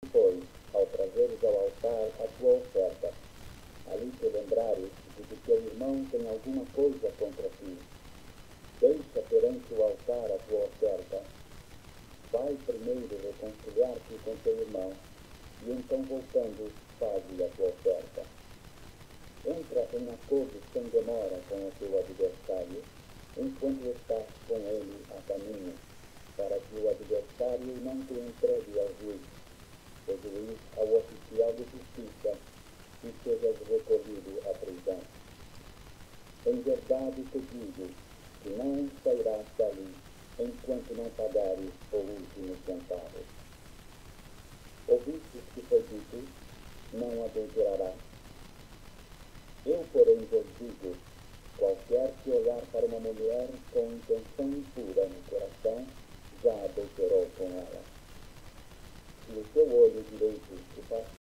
Pois, ao trazeres ao altar a tua oferta, ali te lembrares de que teu irmão tem alguma coisa contra ti, deixa perante o altar a tua oferta, vai primeiro reconciliar-te com teu irmão, e então voltando, faz-lhe a tua oferta. Entra em acordo sem demora com o teu adversário, enquanto estás com ele a caminho, para que o adversário não te entregue ao juiz, o juiz ao oficial de justiça, e sejas recolhido à prisão. Em verdade te digo que não sairás dali enquanto não pagares o último centavo. Ouvistes que foi dito, não adulterarás. Eu, porém, vos digo, qualquer que olhar para uma mulher com intenção impura no coração, já adulterou com ela. Se o teu olho direito